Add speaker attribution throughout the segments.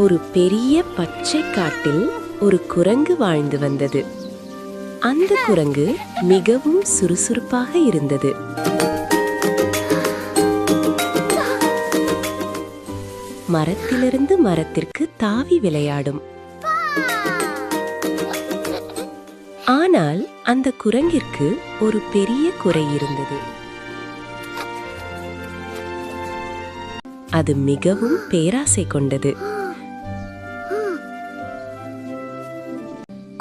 Speaker 1: ஒரு பெரிய பச்சை காட்டில் ஒரு குரங்கு வாழ்ந்து வந்தது. அந்த குரங்கு மிகவும் சுறுசுறுப்பாக இருந்தது. மரத்திலிருந்து மரத்திற்கு தாவி விளையாடும். ஆனால் அந்த குரங்கிற்கு ஒரு பெரிய குறை இருந்தது. அது மிகவும் பேராசை கொண்டது.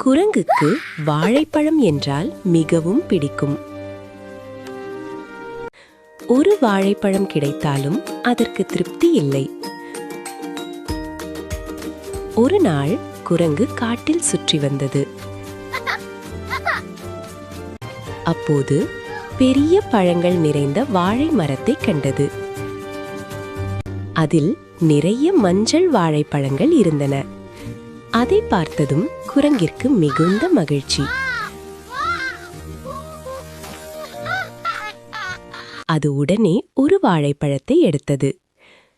Speaker 1: குரங்குக்கு வாழைப்பழம் என்றால் மிகவும் பிடிக்கும். ஒரு வாழைப்பழம் கிடைத்தாலும் அதற்கு திருப்தி இல்லை. ஒரு நாள் குரங்கு காட்டில் சுற்றி வந்தது. அப்போது பெரிய பழங்கள் நிறைந்த வாழை மரத்தை கண்டது. அதில் நிறைய மஞ்சள் வாழைப்பழங்கள் இருந்தன. அதை பார்த்ததும் குரங்கிற்கு மிகுந்த மகிழ்ச்சி. அது உடனே ஒரு வாழைப்பழத்தை எடுத்தது.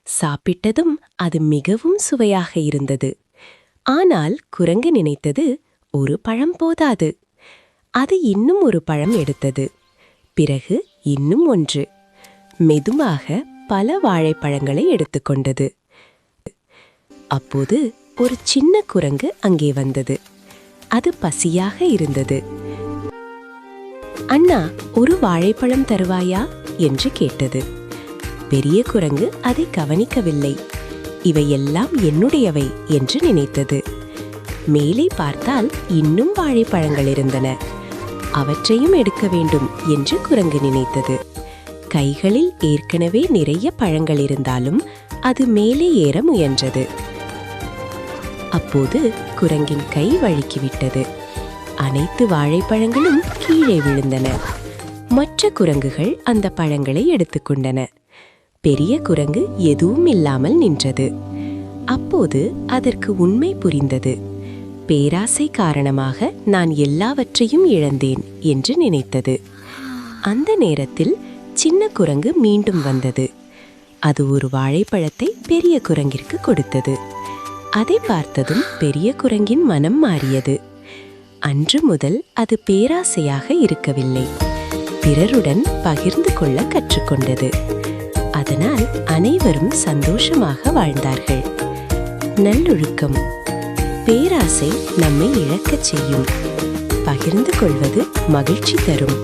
Speaker 1: சாப்பிட்டதும் அது மிகவும் சுவையாக இருந்தது. ஆனால் குரங்கு நினைத்தது, ஒரு பழம் போதாது. அது இன்னும் ஒரு பழம் எடுத்தது. பிறகு இன்னும் ஒன்று. மெதுவாக பல வாழைப்பழங்களை எடுத்துக்கொண்டது. அப்போது ஒரு சின்ன குரங்கு அங்கே வந்தது. அது பசியாக இருந்தது. அண்ணா, ஒரு வாழைப்பழம் தருவாயா என்று கேட்டது. பெரிய குரங்கு அதை கவனிக்கவில்லை. இவையெல்லாம் என்னுடையவை என்று நினைத்தது. மேலே பார்த்தால் இன்னும் வாழைப்பழங்கள் இருந்தன. அவற்றையும் எடுக்க வேண்டும் என்று குரங்கு நினைத்தது. கைகளில் ஏற்கனவே நிறைய பழங்கள் இருந்தாலும் அது மேலே ஏற முயன்றது. அப்போது குரங்கின் கை வழுக்கிவிட்டது. அனைத்து வாழைப்பழங்களும் கீழே விழுந்தன. மற்ற குரங்குகள் அந்த பழங்களை எடுத்துக்கொண்டன. பெரிய குரங்கு எதுவும் இல்லாமல் நின்றது. அப்போது அதற்கு உண்மை புரிந்தது. பேராசை காரணமாக நான் எல்லாவற்றையும் இழந்தேன் என்று நினைத்தது. அந்த நேரத்தில் சின்ன குரங்கு மீண்டும் வந்தது. அது ஒரு வாழைப்பழத்தை பெரிய குரங்கிற்கு கொடுத்தது. அதை பார்த்ததும் பெரிய குரங்கின் மனம் மாறியது. அன்று முதல் அது பேராசையாக இருக்கவில்லை. பிறருடன் பகிர்ந்து கொள்ள கற்றுக்கொண்டது. அதனால் அனைவரும் சந்தோஷமாக வாழ்ந்தார்கள். நல்லொழுக்கம். பேராசை நம்மை இழக்கச் செய்யும். பகிர்ந்து கொள்வது மகிழ்ச்சி தரும்.